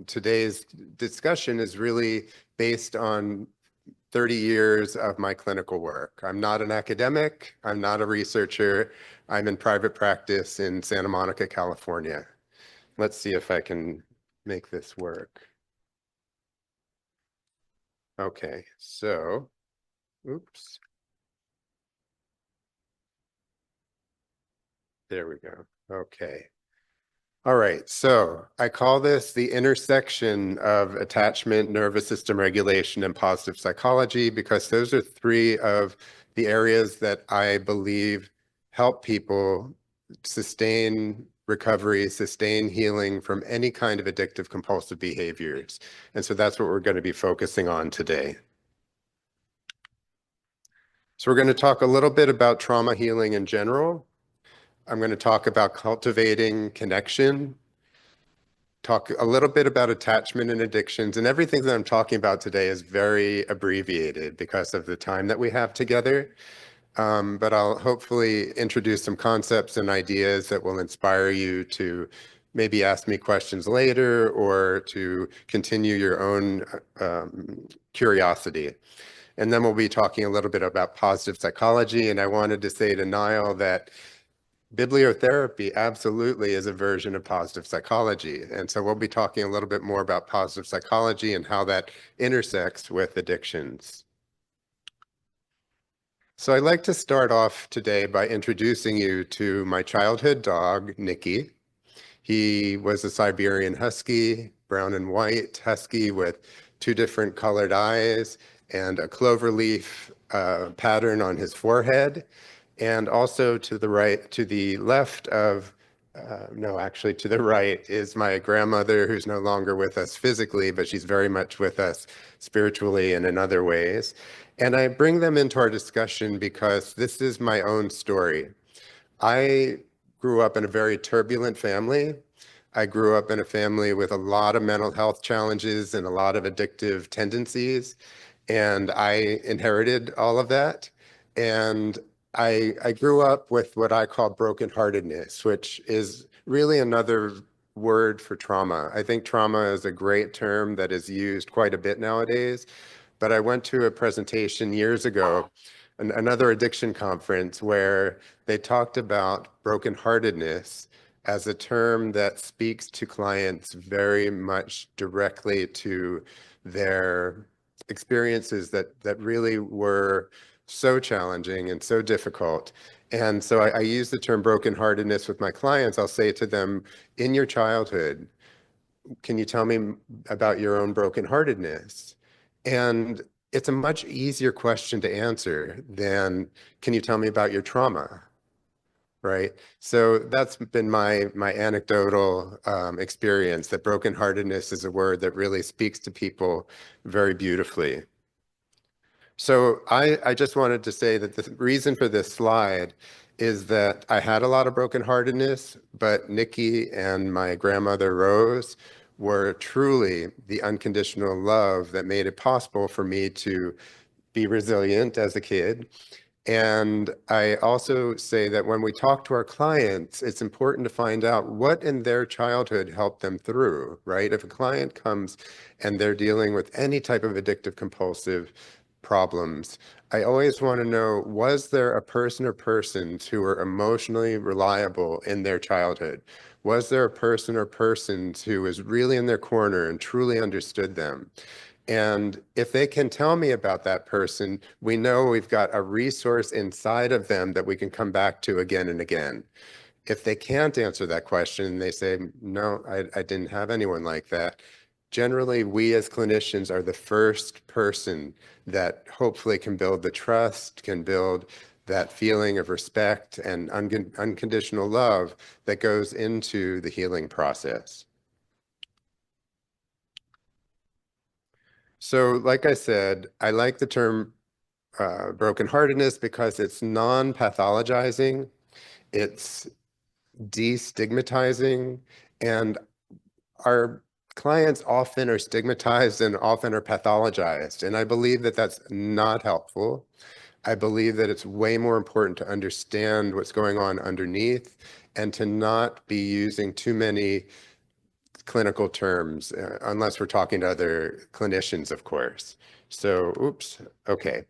Today's discussion is really based on 30 years of my clinical work. I'm not an academic. I'm not a researcher. I'm in private practice in Santa Monica, California. Let's see if I can make this work. Okay, so, oops. There we go. Okay. All right, so I call this the intersection of attachment, nervous system regulation, and positive psychology because those are three of the areas that I believe help people sustain recovery, sustain healing from any kind of addictive compulsive behaviors. And so that's what we're going to be focusing on today. So we're going to talk a little bit about trauma healing in general. I'm going to talk about cultivating connection, talk a little bit about attachment and addictions, and everything that I'm talking about today is very abbreviated because of the time that we have together. But I'll hopefully introduce some concepts and ideas that will inspire you to maybe ask me questions later or to continue your own curiosity. And then we'll be talking a little bit about positive psychology. And I wanted to say to Niall that bibliotherapy absolutely is a version of positive psychology. And so we'll be talking a little bit more about positive psychology and how that intersects with addictions. So I'd like to start off today by introducing you to my childhood dog, Nicky. He was a Siberian Husky, brown and white Husky with two different colored eyes and a cloverleaf pattern on his forehead. And also to the left of, no, actually to the right is my grandmother, who's no longer with us physically, but she's very much with us spiritually and in other ways. And I bring them into our discussion because this is my own story. I grew up in a very turbulent family. I grew up in a family with a lot of mental health challenges and a lot of addictive tendencies. And I inherited all of that. And I grew up with what I call brokenheartedness, which is really another word for trauma. I think trauma is a great term that is used quite a bit nowadays. But I went to a presentation years ago, another addiction conference, where they talked about brokenheartedness as a term that speaks to clients very much directly to their experiences that really were so challenging and so difficult. And so I use the term brokenheartedness with my clients. I'll say to them, in your childhood, can you tell me about your own brokenheartedness? And it's a much easier question to answer than, can you tell me about your trauma? Right. So that's been my anecdotal experience, that brokenheartedness is a word that really speaks to people very beautifully. So I just wanted to say that the reason for this slide is that I had a lot of brokenheartedness, but Nikki and my grandmother Rose were truly the unconditional love that made it possible for me to be resilient as a kid. And I also say that when we talk to our clients, it's important to find out what in their childhood helped them through, right? If a client comes and they're dealing with any type of addictive compulsive problems, I always want to know, was there a person or persons who were emotionally reliable in their childhood? Was there a person or persons who was really in their corner and truly understood them? And if they can tell me about that person, we know we've got a resource inside of them that we can come back to again and again. If they can't answer that question, they say, no, I didn't have anyone like that. Generally, we as clinicians are the first person that hopefully can build the trust, can build that feeling of respect and unconditional love that goes into the healing process. So, like I said, I like the term brokenheartedness because it's non-pathologizing, it's destigmatizing, and our clients often are stigmatized and often are pathologized. And I believe that that's not helpful. I believe that it's way more important to understand what's going on underneath and to not be using too many use clinical terms, unless we're talking to other clinicians, of course. So, oops, okay.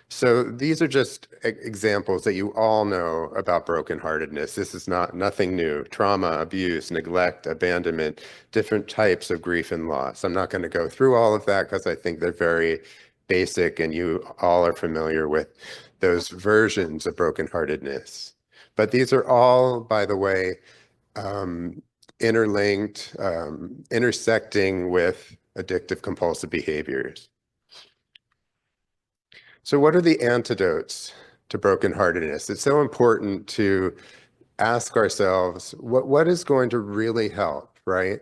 So these are just examples that you all know about brokenheartedness. This is nothing new. Trauma, abuse, neglect, abandonment, different types of grief and loss. I'm not going to go through all of that because I think they're very basic and you all are familiar with those versions of brokenheartedness. But these are all, by the way, interlinked, intersecting with addictive compulsive behaviors. So what are the antidotes to brokenheartedness? It's so important to ask ourselves, what is going to really help, right?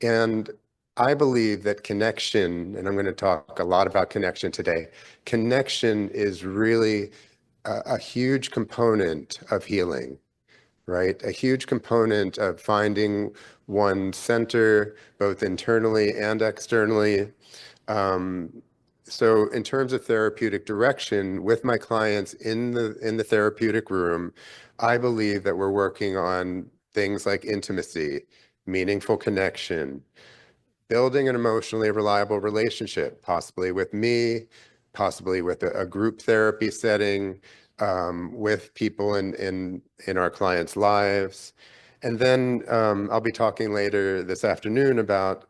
And I believe that connection, and I'm going to talk a lot about connection today, connection is really a huge component of healing, right? A huge component of finding one center, both internally and externally. Um, so in terms of therapeutic direction, with my clients in the therapeutic room, I believe that we're working on things like intimacy, meaningful connection, building an emotionally reliable relationship, possibly with me, possibly with a group therapy setting, with people in our clients' lives. And then I'll be talking later this afternoon about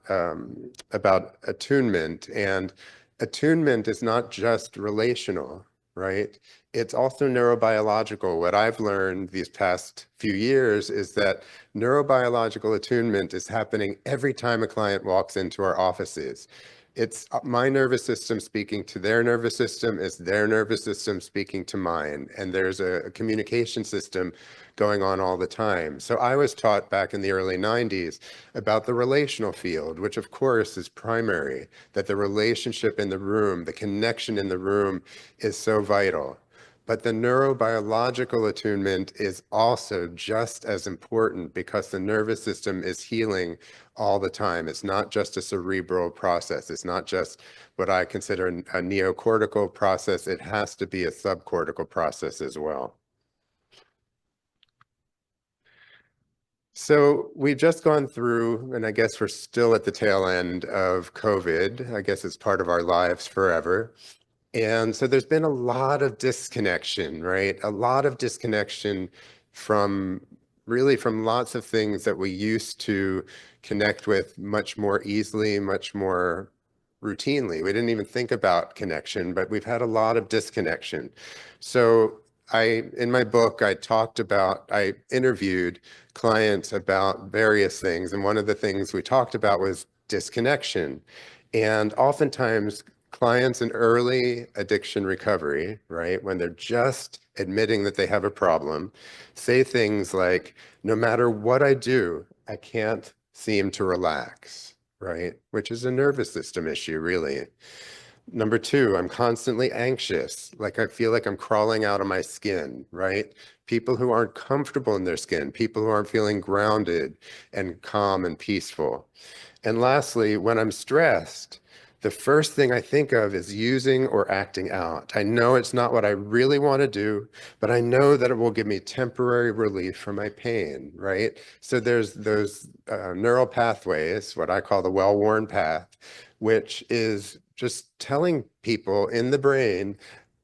attunement. And attunement is not just relational, right? It's also neurobiological. What I've learned these past few years is that neurobiological attunement is happening every time a client walks into our offices. It's my nervous system speaking to their nervous system, it's their nervous system speaking to mine. And there's a communication system going on all the time. So I was taught back in the early 90s about the relational field, which of course is primary, that the relationship in the room, the connection in the room is so vital. But the neurobiological attunement is also just as important because the nervous system is healing all the time. It's not just a cerebral process. It's not just what I consider a neocortical process. It has to be a subcortical process as well. So we've just gone through, and I guess we're still at the tail end of COVID. I guess it's part of our lives forever. And so there's been a lot of disconnection, right? A lot of disconnection from really from lots of things that we used to connect with much more easily, much more routinely. We didn't even think about connection, but we've had a lot of disconnection. So in my book, I interviewed clients about various things. And one of the things we talked about was disconnection. And oftentimes clients in early addiction recovery, right, when they're just admitting that they have a problem, say things like, no matter what I do, I can't seem to relax, right? Which is a nervous system issue, really. Number two, I'm constantly anxious, like I feel like I'm crawling out of my skin, right? People who aren't comfortable in their skin, people who aren't feeling grounded and calm and peaceful. And lastly, when I'm stressed, the first thing I think of is using or acting out. I know it's not what I really want to do, but I know that it will give me temporary relief from my pain, right? So there's those neural pathways, what I call the well-worn path, which is just telling people in the brain,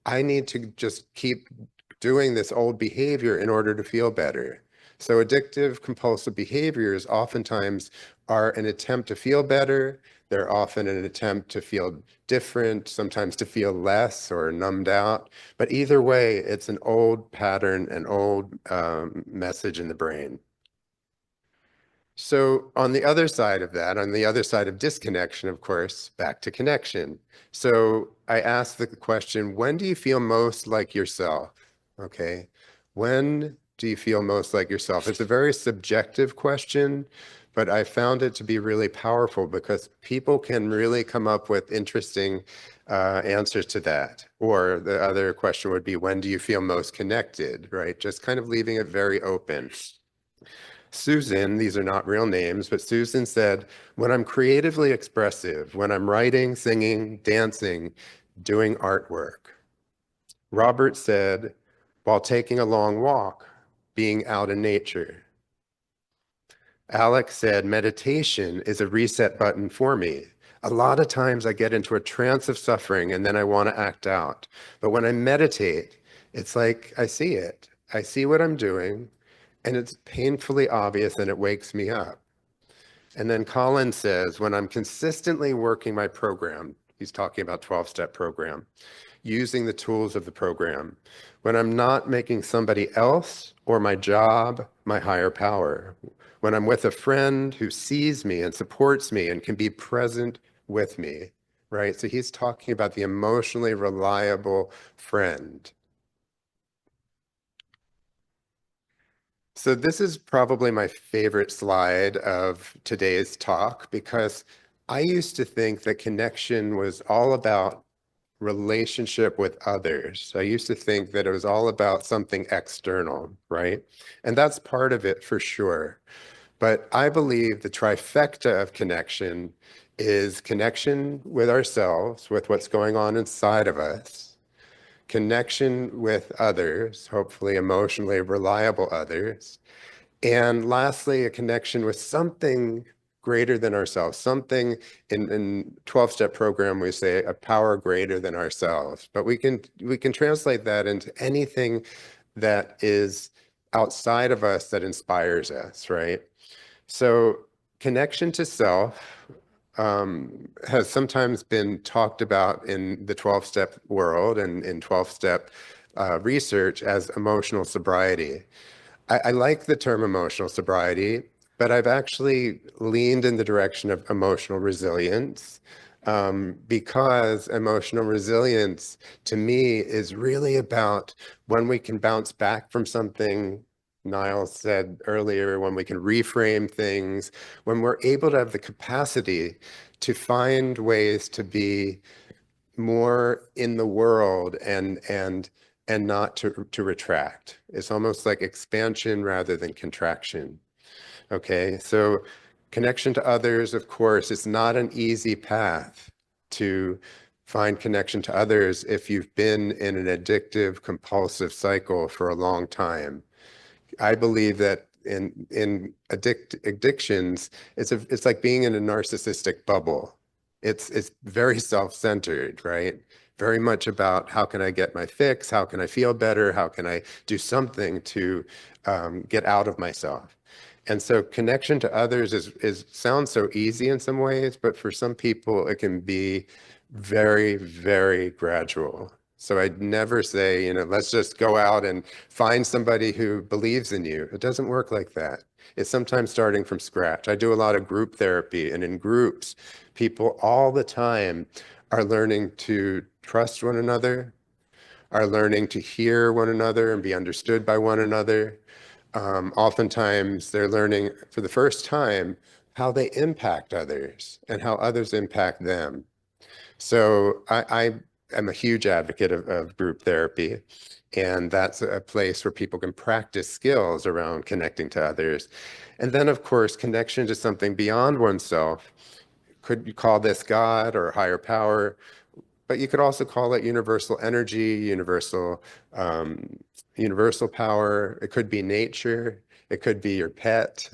I need to just keep doing this old behavior in order to feel better. So addictive compulsive behaviors oftentimes are an attempt to feel better. They're often an attempt to feel different, sometimes to feel less or numbed out. But either way, it's an old pattern, an old message in the brain. So on the other side of that, on the other side of disconnection, of course, back to connection. So I asked the question, when do you feel most like yourself? Okay. When do you feel most like yourself? It's a very subjective question, but I found it to be really powerful because people can really come up with interesting answers to that. Or the other question would be, when do you feel most connected, right? Just kind of leaving it very open. Susan, these are not real names, but Susan said, when I'm creatively expressive, when I'm writing, singing, dancing, doing artwork. Robert said, while taking a long walk, being out in nature. Alex said, meditation is a reset button for me. A lot of times I get into a trance of suffering and then I want to act out. But when I meditate, it's like I see it. I see what I'm doing, and it's painfully obvious and it wakes me up. And then Colin says, when I'm consistently working my program, he's talking about 12-step program, using the tools of the program, when I'm not making somebody else or my job my higher power, when I'm with a friend who sees me and supports me and can be present with me, right? So he's talking about the emotionally reliable friend. So this is probably my favorite slide of today's talk because I used to think that connection was all about relationship with others. I used to think that it was all about something external, right? And that's part of it for sure. But I believe the trifecta of connection is connection with ourselves, with what's going on inside of us, connection with others, hopefully emotionally reliable others, and lastly, a connection with something greater than ourselves, something in 12-step program, we say a power greater than ourselves. But we can translate that into anything that is outside of us that inspires us, right? So connection to self has sometimes been talked about in the 12-step world and in 12-step research as emotional sobriety. I like the term emotional sobriety, but I've actually leaned in the direction of emotional resilience because emotional resilience to me is really about when we can bounce back from something. Niall said earlier, when we can reframe things, when we're able to have the capacity to find ways to be more in the world and not to retract. It's almost like expansion rather than contraction. Okay, so connection to others, of course, it's not an easy path to find connection to others if you've been in an addictive, compulsive cycle for a long time. I believe that in addictions, it's like being in a narcissistic bubble. It's very self-centered, right? Very much about how can I get my fix? How can I feel better? How can I do something to get out of myself? And so connection to others is sounds so easy in some ways, but for some people it can be very, very gradual. So I'd never say, let's just go out and find somebody who believes in you. It doesn't work like that. It's sometimes starting from scratch. I do a lot of group therapy, and in groups, people all the time are learning to trust one another, are learning to hear one another and be understood by one another. Oftentimes, they're learning for the first time how they impact others and how others impact them. So I am a huge advocate of group therapy, and that's a place where people can practice skills around connecting to others. And then, of course, connection to something beyond oneself. Could you call this God or higher power? But you could also call it universal energy, um, universal power. It could be nature. It could be your pet,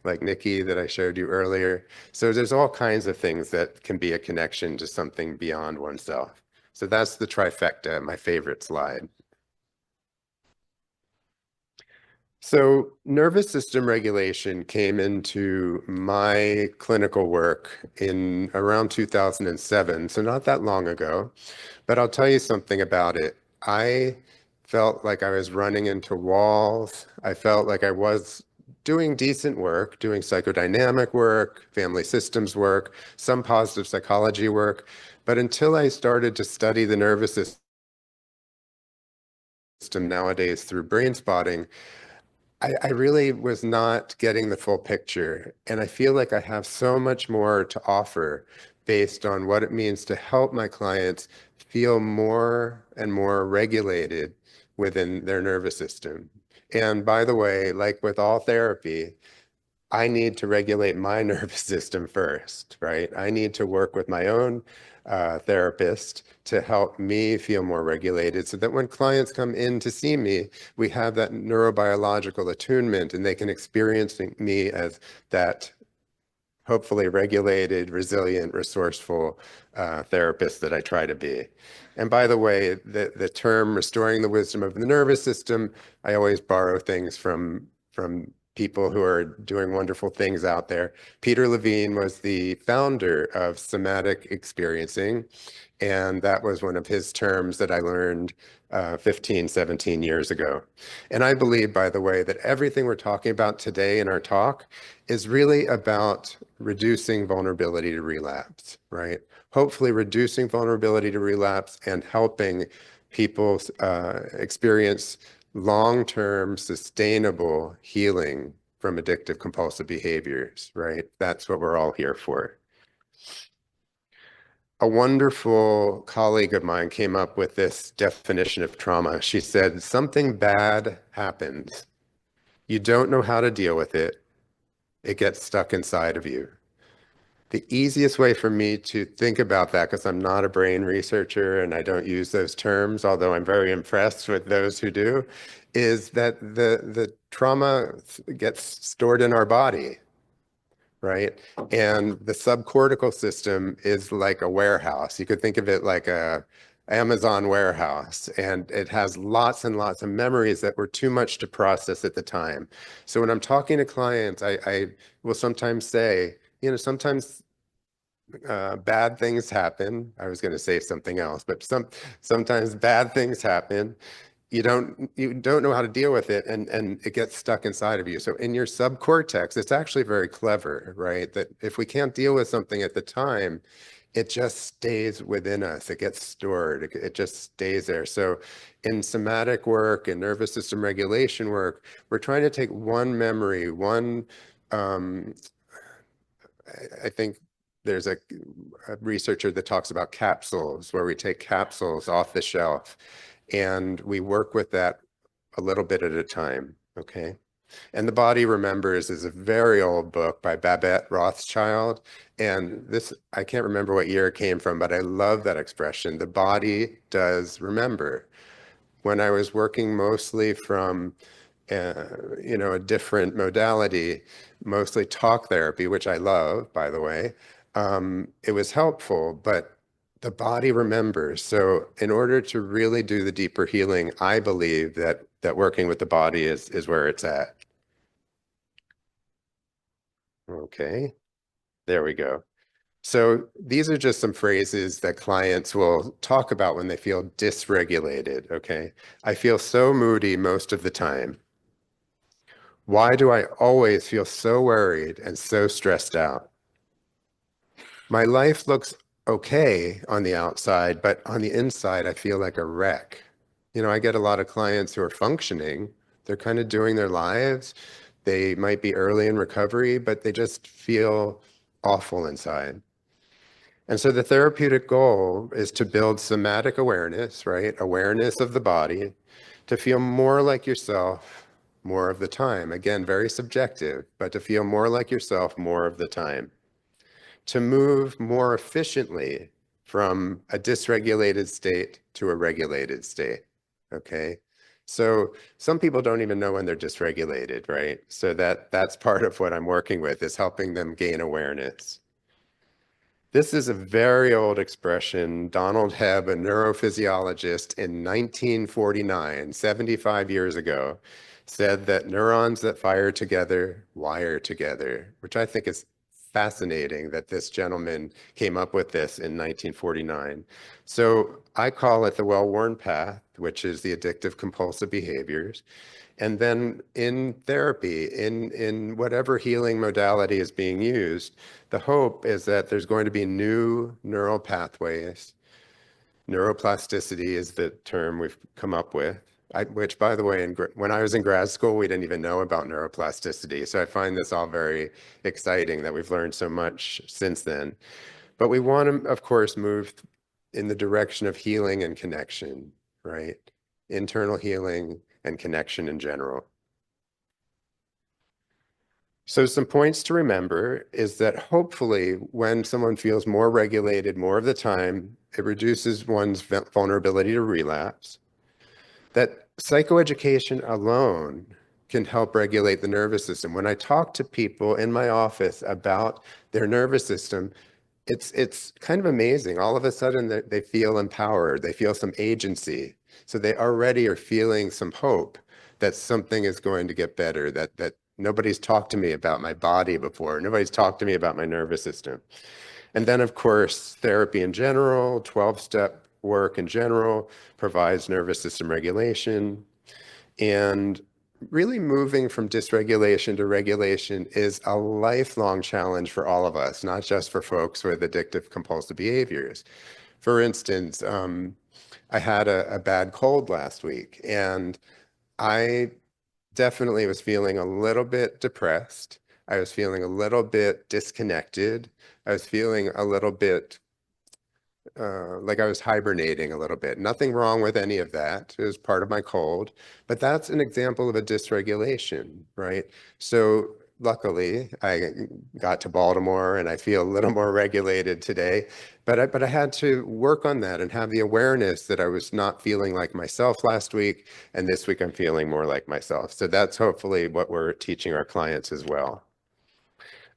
like Nikki that I showed you earlier. So there's all kinds of things that can be a connection to something beyond oneself. So that's the trifecta, my favorite slide. So nervous system regulation came into my clinical work in around 2007, so not that long ago. But I'll tell you something about it. I felt like I was running into walls. I felt like I was doing decent work, doing psychodynamic work, family systems work, some positive psychology work. But until I started to study the nervous system nowadays through brain spotting, I really was not getting the full picture. And I feel like I have so much more to offer based on what it means to help my clients feel more and more regulated within their nervous system. And by the way, like with all therapy, I need to regulate my nervous system first, right? I need to work with my own therapist to help me feel more regulated so that when clients come in to see me, we have that neurobiological attunement and they can experience me as that hopefully regulated, resilient, resourceful therapist that I try to be. And by the way, the term restoring the wisdom of the nervous system, I always borrow things from people who are doing wonderful things out there. Peter Levine was the founder of somatic experiencing, and that was one of his terms that I learned 15, 17 years ago. And I believe, by the way, that everything we're talking about today in our talk is really about reducing vulnerability to relapse, right? Hopefully reducing vulnerability to relapse and helping people experience long-term sustainable healing from addictive compulsive behaviors, right? That's what we're all here for. A wonderful colleague of mine came up with this definition of trauma. She said, something bad happens. You don't know how to deal with it. It gets stuck inside of you. The easiest way for me to think about that, because I'm not a brain researcher and I don't use those terms, although I'm very impressed with those who do, is that the trauma gets stored in our body, right? And the subcortical system is like a warehouse. You could think of it like a Amazon warehouse, and it has lots and lots of memories that were too much to process at the time. So when I'm talking to clients, I will sometimes say, sometimes bad things happen. I was going to say something else, but sometimes bad things happen. You don't know how to deal with it, and it gets stuck inside of you. So in your subcortex, it's actually very clever, right? That if we can't deal with something at the time, it just stays within us. It gets stored. It just stays there. So in somatic work and nervous system regulation work, we're trying to take one memory, um, I think there's a researcher that talks about capsules, where we take capsules off the shelf and we work with that a little bit at a time, okay? And The Body Remembers is a very old book by Babette Rothschild. And this, I can't remember what year it came from, but I love that expression. The body does remember. When I was working mostly from a different modality, mostly talk therapy, which I love, by the way, it was helpful, but the body remembers. So in order to really do the deeper healing, I believe that working with the body is where it's at. Okay, there we go. So these are just some phrases that clients will talk about when they feel dysregulated, okay? I feel so moody most of the time. Why do I always feel so worried and so stressed out? My life looks okay on the outside, but on the inside, I feel like a wreck. I get a lot of clients who are functioning. They're kind of doing their lives. They might be early in recovery, but they just feel awful inside. And so the therapeutic goal is to build somatic awareness, right? Awareness of the body, to feel more like yourself more of the time. Again, very subjective, but to feel more like yourself more of the time. To move more efficiently from a dysregulated state to a regulated state, okay? So some people don't even know when they're dysregulated, right? So that's part of what I'm working with, is helping them gain awareness. This is a very old expression. Donald Hebb, a neurophysiologist in 1949, 75 years ago, said that neurons that fire together wire together, which I think is fascinating that this gentleman came up with this in 1949. So I call it the well-worn path, which is the addictive compulsive behaviors. And then in therapy, in whatever healing modality is being used, the hope is that there's going to be new neural pathways. Neuroplasticity is the term we've come up with, which, by the way, when I was in grad school, we didn't even know about neuroplasticity. So I find this all very exciting that we've learned so much since then. But we want to, of course, move in the direction of healing and connection, right? Internal healing and connection in general. So some points to remember is that hopefully when someone feels more regulated more of the time, it reduces one's vulnerability to relapse. That psychoeducation alone can help regulate the nervous system. When I talk to people in my office about their nervous system, it's kind of amazing. All of a sudden they feel empowered. They feel some agency. So they already are feeling some hope that something is going to get better, that nobody's talked to me about my body before. Nobody's talked to me about my nervous system. And then, of course, therapy in general, 12-step work in general provides nervous system regulation. And really moving from dysregulation to regulation is a lifelong challenge for all of us, not just for folks with addictive compulsive behaviors. For instance, I had a bad cold last week, and I definitely was feeling a little bit depressed. I was feeling a little bit disconnected. I was feeling a little bit like I was hibernating a little bit. Nothing wrong with any of that. It was part of my cold, but that's an example of a dysregulation, right? So luckily, I got to Baltimore and I feel a little more regulated today, but I had to work on that and have the awareness that I was not feeling like myself last week, and this week I'm feeling more like myself. So that's hopefully what we're teaching our clients as well.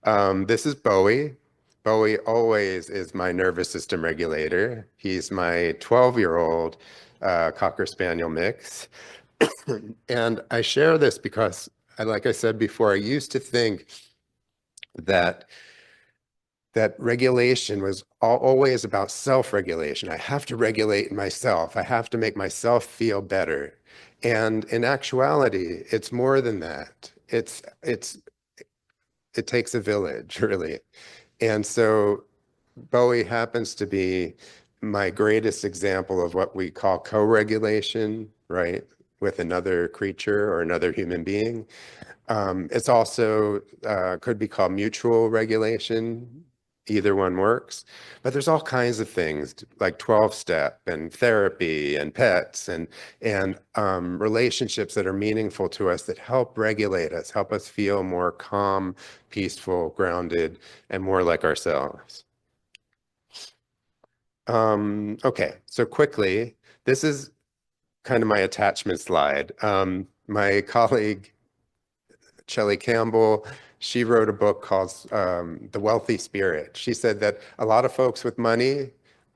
This is Bowie. Bowie always is my nervous system regulator. He's my 12-year-old Cocker Spaniel mix. And I share this because, like I said before, I used to think that regulation was always about self-regulation. I have to regulate myself. I have to make myself feel better. And in actuality, it's more than that. It takes a village, really. And so Bowie happens to be my greatest example of what we call co-regulation, right, with another creature or another human being. It's also could be called mutual regulation. Either one works. But there's all kinds of things like 12-step and therapy and pets and relationships that are meaningful to us that help regulate us, help us feel more calm, peaceful, grounded, and more like ourselves. Okay, so quickly, this is kind of my attachment slide. My colleague Shelley Campbell, she wrote a book called The Wealthy Spirit. She said that a lot of folks with money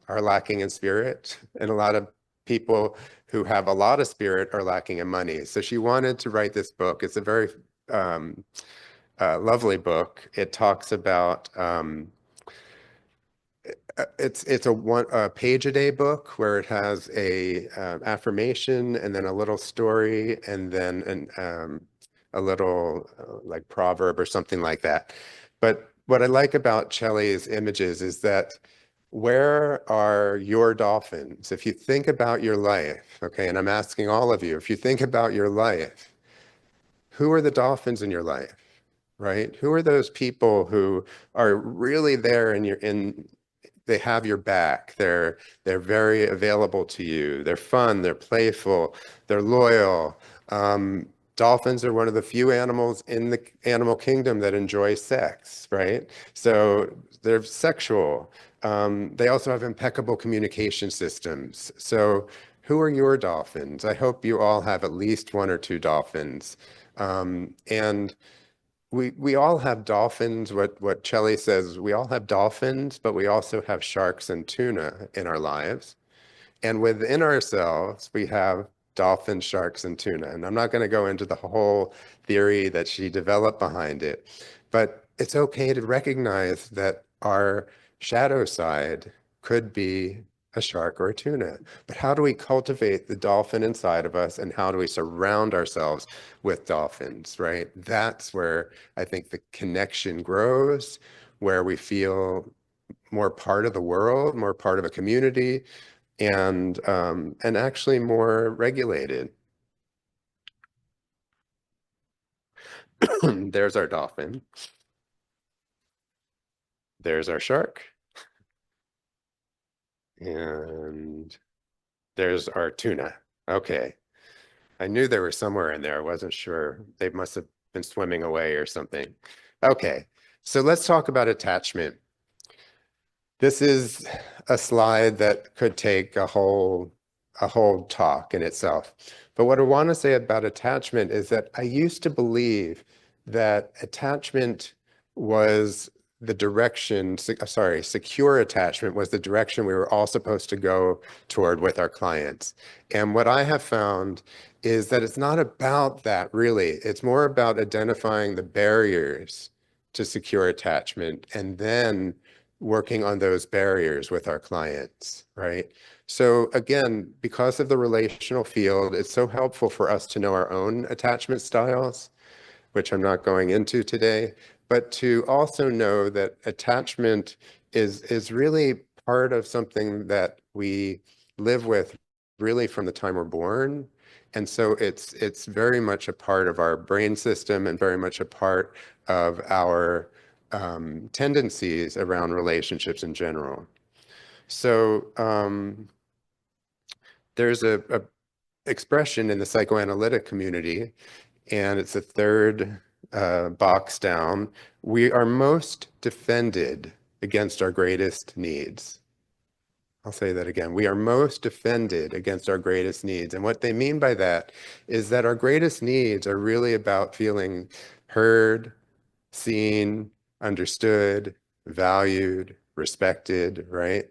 are lacking in spirit, and a lot of people who have a lot of spirit are lacking in money. So she wanted to write this book. It's a very lovely book. It talks about it's a page a day book where it has a affirmation and then a little story and then a little like proverb or something like that. But what I like about Shelley's images is that where are your dolphins? If you think about your life, okay, and I'm asking all of you, if you think about your life, who are the dolphins in your life? Right? Who are those people who are really there in they have your back. They're very available to you. They're fun, they're playful, they're loyal. Dolphins are one of the few animals in the animal kingdom that enjoy sex, right? So they're sexual. They also have impeccable communication systems. So who are your dolphins? I hope you all have at least one or two dolphins. And we all have dolphins. What Shelley says, we all have dolphins, but we also have sharks and tuna in our lives. And within ourselves, we have dolphins, sharks, and tuna. And I'm not going to go into the whole theory that she developed behind it, but it's okay to recognize that our shadow side could be a shark or a tuna. But how do we cultivate the dolphin inside of us, and how do we surround ourselves with dolphins, right? That's where I think the connection grows, where we feel more part of the world, more part of a community, and actually more regulated. There's our dolphin. There's our shark. And there's our tuna. Okay. I knew they were somewhere in there. I wasn't sure. They must have been swimming away or something. Okay, so let's talk about attachment. This is a slide that could take a whole talk in itself. But what I want to say about attachment is that I used to believe that attachment was the direction, sorry, secure attachment was the direction we were all supposed to go toward with our clients. And what I have found is that it's not about that really. It's more about identifying the barriers to secure attachment and then working on those barriers with our clients, right? So again, because of the relational field, it's so helpful for us to know our own attachment styles, which I'm not going into today, but to also know that attachment is really part of something that we live with really from the time we're born. And so it's very much a part of our brain system and very much a part of our tendencies around relationships in general. So there's a expression in the psychoanalytic community, and it's the third box down. We are most defended against our greatest needs. I'll say that again. We are most defended against our greatest needs. And what they mean by that is that our greatest needs are really about feeling heard, seen, understood, valued, respected, right?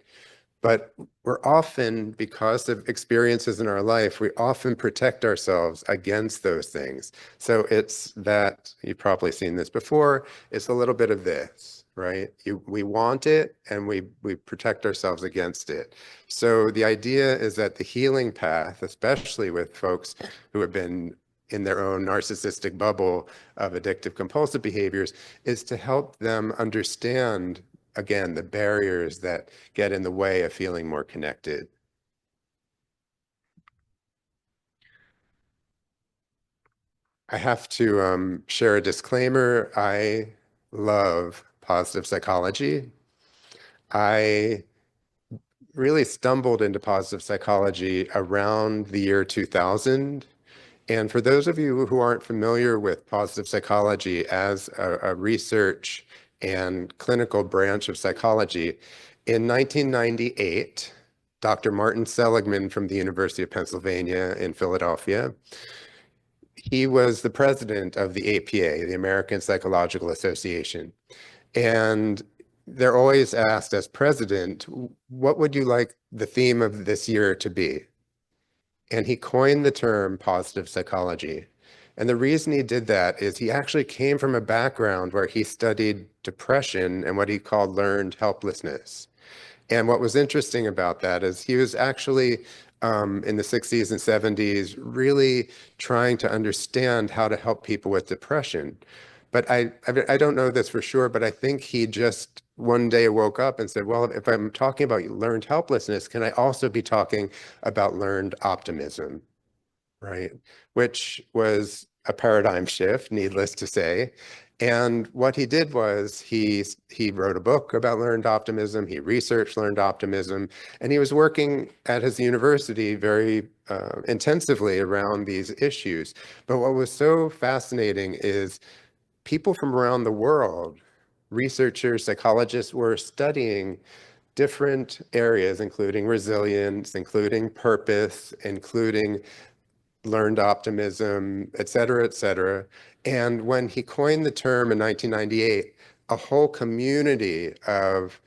But we're often, because of experiences in our life, we often protect ourselves against those things. So it's that, you've probably seen this before, it's a little bit of this, right? We want it and we protect ourselves against it. So the idea is that the healing path, especially with folks who have been in their own narcissistic bubble of addictive compulsive behaviors, is to help them understand, again, the barriers that get in the way of feeling more connected. I have to share a disclaimer. I love positive psychology. I really stumbled into positive psychology around the year 2000. And for those of you who aren't familiar with positive psychology as a research and clinical branch of psychology, in 1998, Dr. Martin Seligman from the University of Pennsylvania in Philadelphia, he was the president of the APA, the American Psychological Association. And they're always asked as president, what would you like the theme of this year to be? And he coined the term positive psychology. And the reason he did that is he actually came from a background where he studied depression and what he called learned helplessness. And what was interesting about that is he was actually in the 60s and 70s really trying to understand how to help people with depression. But I don't know this for sure, but I think he just one day woke up and said, well, if I'm talking about learned helplessness, can I also be talking about learned optimism, right? Which was a paradigm shift, needless to say. And what he did was he wrote a book about learned optimism, he researched learned optimism, and he was working at his university very intensively around these issues. But what was so fascinating is people from around the world, researchers, psychologists, were studying different areas, including resilience, including purpose, including learned optimism, et cetera, et cetera. And when he coined the term in 1998, a whole community of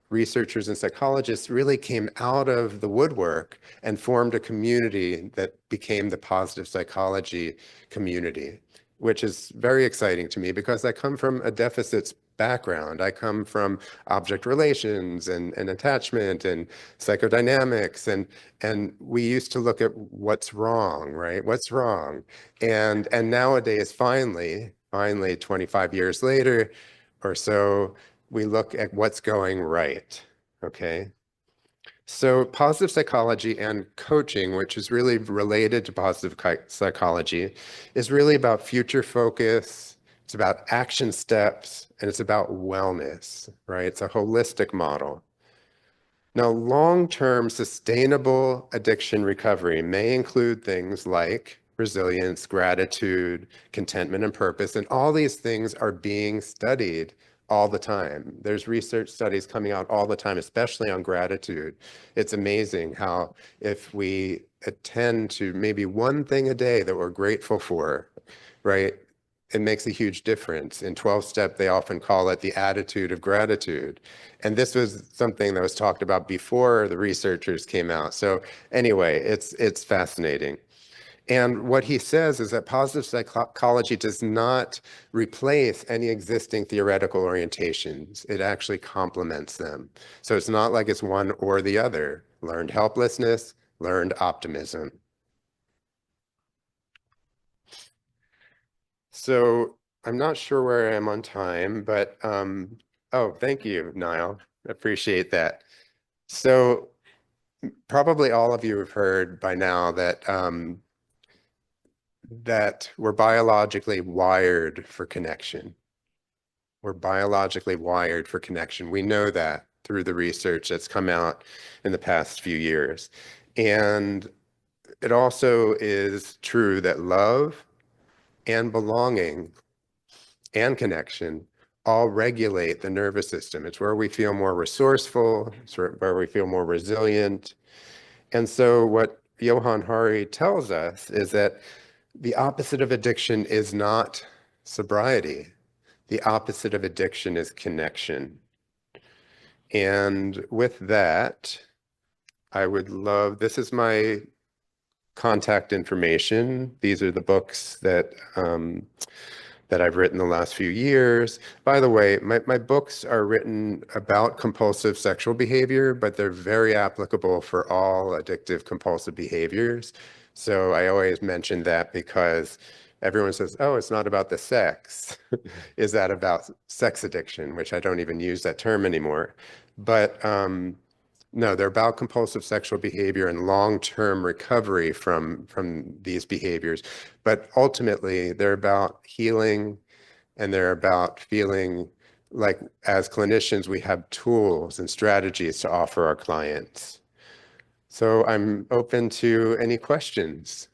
researchers and psychologists really came out of the woodwork and formed a community that became the positive psychology community, which is very exciting to me because I come from a deficits background. I come from object relations and attachment and psychodynamics, and we used to look at what's wrong, right? What's wrong? And nowadays, finally, 25 years later or so, we look at what's going right, okay? So positive psychology and coaching, which is really related to positive psychology, is really about future focus, it's about action steps, and it's about wellness, right? It's a holistic model. Now, long-term sustainable addiction recovery may include things like resilience, gratitude, contentment, and purpose. And all these things are being studied all the time. There's research studies coming out all the time, especially on gratitude. It's amazing how if we attend to maybe one thing a day that we're grateful for, right? It makes a huge difference. In 12-step, they often call it the attitude of gratitude. And this was something that was talked about before the researchers came out. So anyway, it's fascinating. And what he says is that positive psychology does not replace any existing theoretical orientations. It actually complements them. So it's not like it's one or the other. Learned helplessness, learned optimism. So I'm not sure where I am on time, but oh, thank you, Niall. Appreciate that. So probably all of you have heard by now that we're biologically wired for connection. We're biologically wired for connection. We know that through the research that's come out in the past few years. And it also is true that love and belonging and connection all regulate the nervous system. It's where we feel more resourceful, it's where we feel more resilient. And so what Johann Hari tells us is that the opposite of addiction is not sobriety. The opposite of addiction is connection. And with that, I would love, this is my contact information. These are the books that that I've written the last few years. By the way, my books are written about compulsive sexual behavior, but they're very applicable for all addictive compulsive behaviors. So I always mention that because everyone says, oh, it's not about the sex. Is that about sex addiction, which I don't even use that term anymore. But no, they're about compulsive sexual behavior and long-term recovery from these behaviors. But ultimately, they're about healing and they're about feeling like as clinicians, we have tools and strategies to offer our clients. So I'm open to any questions.